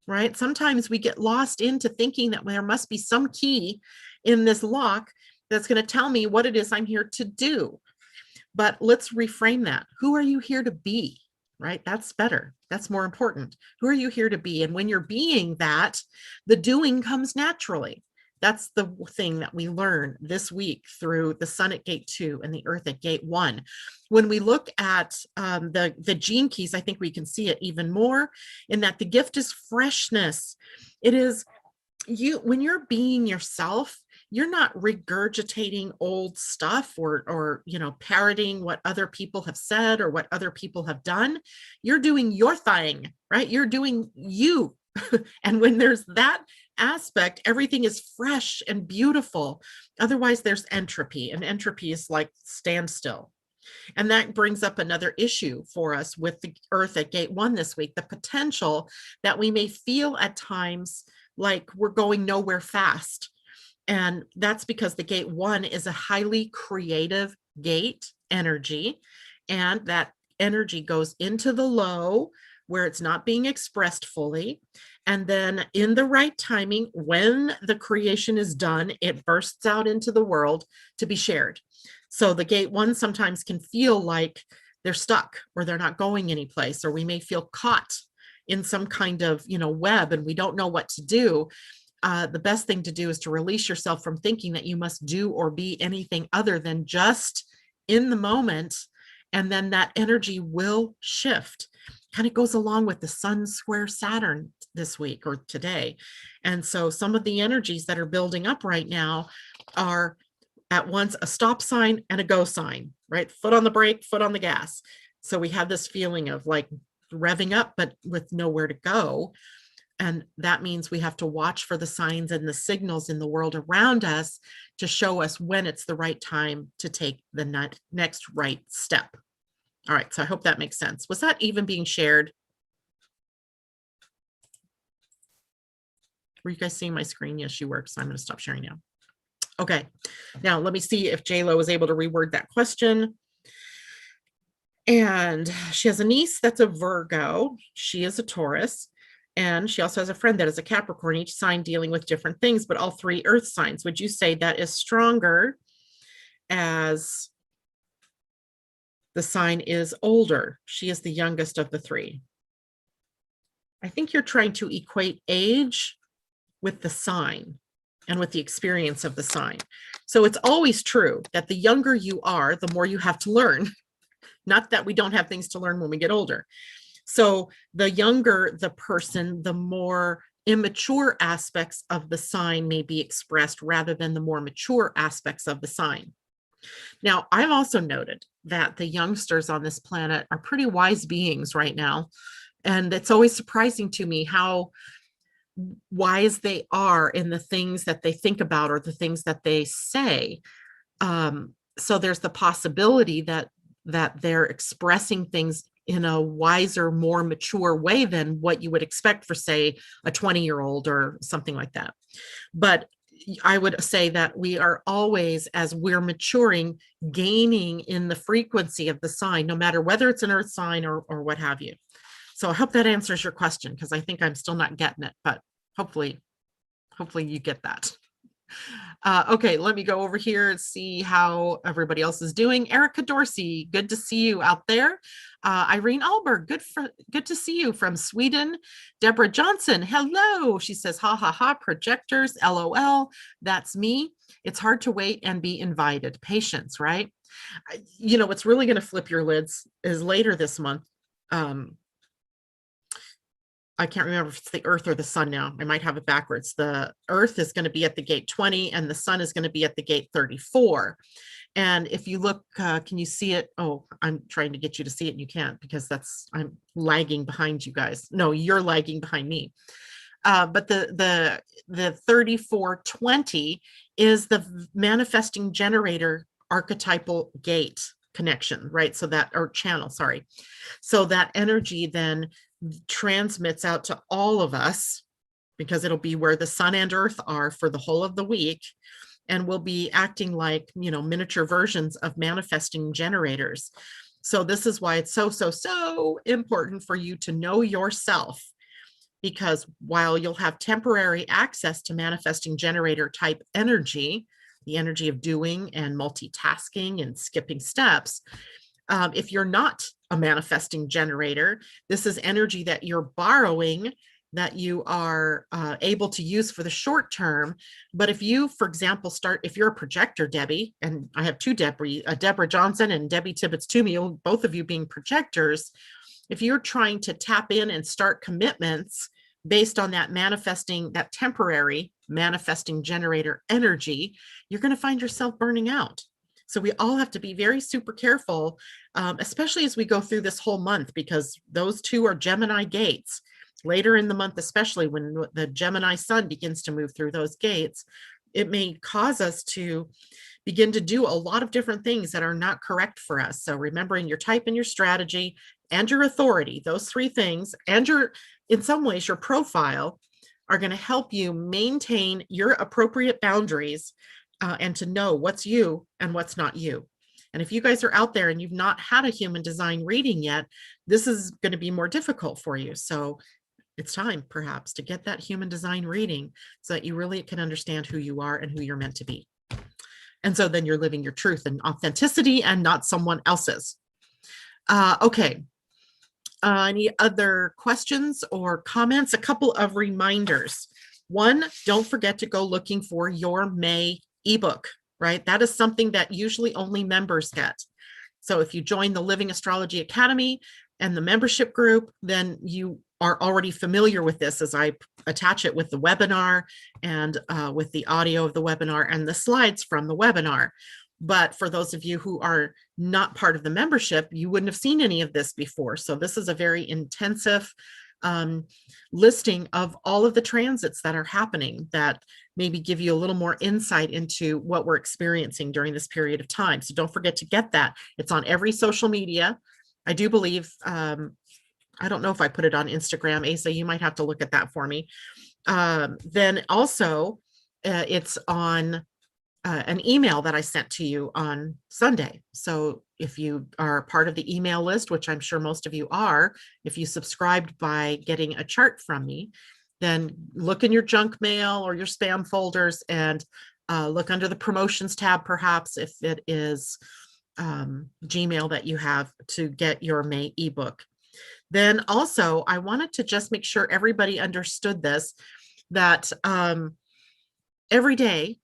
Speaker 1: right? Sometimes we get lost into thinking that there must be some key in this lock that's going to tell me what it is I'm here to do. But let's reframe that. Who are you here to be? Right? That's better. That's more important. Who are you here to be? And when you're being that, the doing comes naturally. That's the thing that we learn this week through the sun at gate 2 and the earth at gate 1. When we look at the gene keys, I think we can see it even more in that the gift is freshness. It is you, when you're being yourself, you're not regurgitating old stuff or parroting what other people have said or what other people have done. You're doing your thing, right? You're doing you. And when there's that aspect, everything is fresh and beautiful. Otherwise, there's entropy, and entropy is like standstill. And that brings up another issue for us with the earth at gate 1 this week, the potential that we may feel at times like we're going nowhere fast. And that's because the gate 1 is a highly creative gate energy. And that energy goes into the low where it's not being expressed fully. And then in the right timing, when the creation is done, it bursts out into the world to be shared. So the gate 1 sometimes can feel like they're stuck or they're not going anyplace, or we may feel caught in some kind of, web, and we don't know what to do. The best thing to do is to release yourself from thinking that you must do or be anything other than just in the moment. And then that energy will shift. Kind of goes along with the sun square Saturn this week or today. And so some of the energies that are building up right now are at once a stop sign and a go sign, right? Foot on the brake, foot on the gas. So we have this feeling of like revving up, but with nowhere to go. And that means we have to watch for the signs and the signals in the world around us to show us when it's the right time to take the next right step. All right, so I hope that makes sense. Was that even being shared? Were you guys seeing my screen? Yes, you were, so I'm going to stop sharing now. Okay, now let me see if JLo was able to reword that question. And she has a niece that's a Virgo. She is a Taurus. And she also has a friend that is a Capricorn, each sign dealing with different things, but all 3 earth signs. Would you say that is stronger as the sign is older? She is the youngest of the 3. I think you're trying to equate age with the sign and with the experience of the sign. So it's always true that the younger you are, the more you have to learn. Not that we don't have things to learn when we get older. So the younger the person, the more immature aspects of the sign may be expressed rather than the more mature aspects of the sign. Now, I've also noted that the youngsters on this planet are pretty wise beings right now. And it's always surprising to me how wise they are in the things that they think about or the things that they say. So there's the possibility that they're expressing things in a wiser, more mature way than what you would expect for, say, a 20-year-old or something like that. But I would say that we are always, as we're maturing, gaining in the frequency of the sign, no matter whether it's an earth sign or what have you. So I hope that answers your question, because I think I'm still not getting it, but hopefully you get that. Okay, let me go over here and see how everybody else is doing. Erica Dorsey, good to see you out there. Irene Alberg, good to see you from Sweden. Deborah Johnson, hello. She says, ha, ha, ha, projectors, LOL. That's me. It's hard to wait and be invited. Patience, right? What's really going to flip your lids is later this month. I can't remember if it's the earth or the sun now. I might have it backwards. The earth is going to be at the gate 20 and the sun is going to be at the gate 34. And if you look, can you see it? Oh, I'm trying to get you to see it and you can't, because I'm lagging behind you guys. No, you're lagging behind me. But the 3420 is the manifesting generator archetypal gate. connection, right? So that, or channel, sorry. So that energy then transmits out to all of us, because it'll be where the sun and earth are for the whole of the week. And we'll be acting like, miniature versions of manifesting generators. So this is why it's so important for you to know yourself, because while you'll have temporary access to manifesting generator type energy, the energy of doing and multitasking and skipping steps, if you're not a manifesting generator, this is energy that you're borrowing, that you are able to use for the short term. But if you, for example, if you're a projector, Debbie, and I have two Deborah Johnson and Debbie Tibbetts-Toomey, both of you being projectors, if you're trying to tap in and start commitments based on that temporary manifesting generator energy, you're going to find yourself burning out. So we all have to be very super careful, especially as we go through this whole month, because those two are Gemini gates. Later in the month, especially when the Gemini sun begins to move through those gates, it may cause us to begin to do a lot of different things that are not correct for us. So remembering your type and your strategy and your authority, those three things, and in some ways, your profile are going to help you maintain your appropriate boundaries and to know what's you and what's not you. And if you guys are out there and you've not had a human design reading yet, this is going to be more difficult for you. So it's time perhaps to get that human design reading so that you really can understand who you are and who you're meant to be. And so then you're living your truth and authenticity and not someone else's. Okay. Any other questions or comments? A couple of reminders. One, don't forget to go looking for your May ebook, right? That is something that usually only members get. So if you join the Living Astrology Academy and the membership group, then you are already familiar with this, as I attach it with the webinar and with the audio of the webinar and the slides from the webinar. But for those of you who are not part of the membership, you wouldn't have seen any of this before. So this is a very intensive listing of all of the transits that are happening that maybe give you a little more insight into what we're experiencing during this period of time. So don't forget to get that. It's on every social media. I do believe, I don't know if I put it on Instagram. Asa, you might have to look at that for me. Then also, it's on an email that I sent to you on Sunday. So if you are part of the email list, which I'm sure most of you are, if you subscribed by getting a chart from me, then look in your junk mail or your spam folders and look under the promotions tab, perhaps, if it is Gmail that you have, to get your May ebook. Then also, I wanted to just make sure everybody understood this, that every day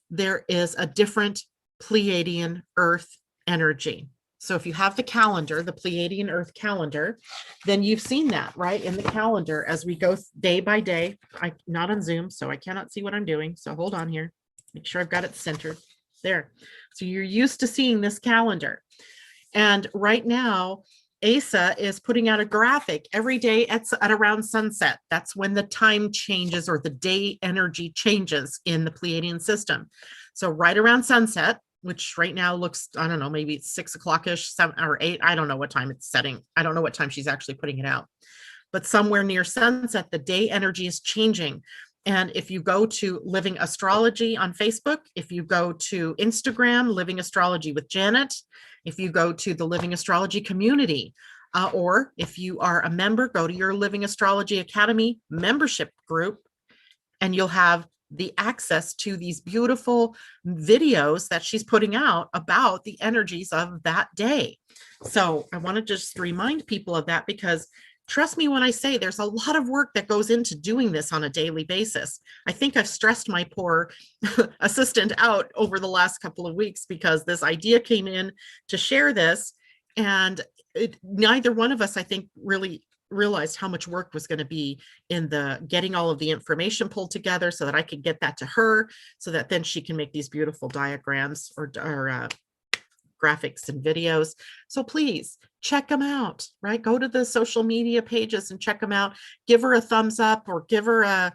Speaker 1: there is a different Pleiadian-Earth energy. So if you have the calendar, the Pleiadian-Earth calendar, then you've seen that, right, in the calendar as we go day by day. I'm not on Zoom, so I cannot see what I'm doing. So hold on here. Make sure I've got it centered. There. So you're used to seeing this calendar. And right now, Asa is putting out a graphic every day at around sunset. That's when the time changes or the day energy changes in the Pleiadian system. So right around sunset, which right now looks, I don't know, maybe it's 6 o'clock-ish, 7 or 8. I don't know what time it's setting. I don't know what time she's actually putting it out. But somewhere near sunset, the day energy is changing. And if you go to Living Astrology on Facebook, if you go to Instagram, Living Astrology with Janet, if you go to the Living Astrology community, or if you are a member, go to your Living Astrology Academy membership group, and you'll have the access to these beautiful videos that she's putting out about the energies of that day. So I want to just remind people of that, because trust me when I say there's a lot of work that goes into doing this on a daily basis. I think I've stressed my poor assistant out over the last couple of weeks, because this idea came in to share this, and neither one of us, I think, really realized how much work was going to be in the getting all of the information pulled together so that I could get that to her, so that then she can make these beautiful diagrams or graphics and videos. So please check them out, right? Go to the social media pages and check them out. Give her a thumbs up, or give her a,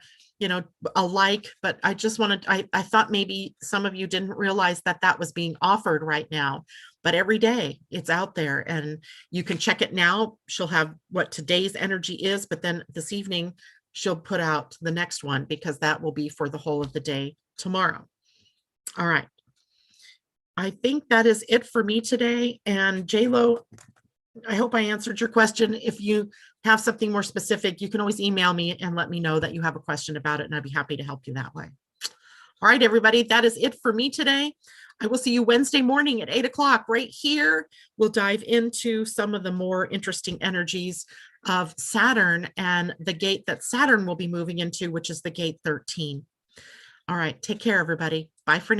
Speaker 1: alike, but I just wanted, I thought maybe some of you didn't realize that that was being offered right now, but every day it's out there and you can check it now. She'll have what today's energy is, but then this evening she'll put out the next one because that will be for the whole of the day tomorrow. All right. I think that is it for me today. And JLo, I hope I answered your question. If you have something more specific, you can always email me and let me know that you have a question about it, and I'd be happy to help you that way. All right, everybody, that is it for me today. I will see you Wednesday morning at 8 o'clock right here. We'll dive into some of the more interesting energies of Saturn and the gate that Saturn will be moving into, which is the gate 13. All right, take care, everybody. Bye for now.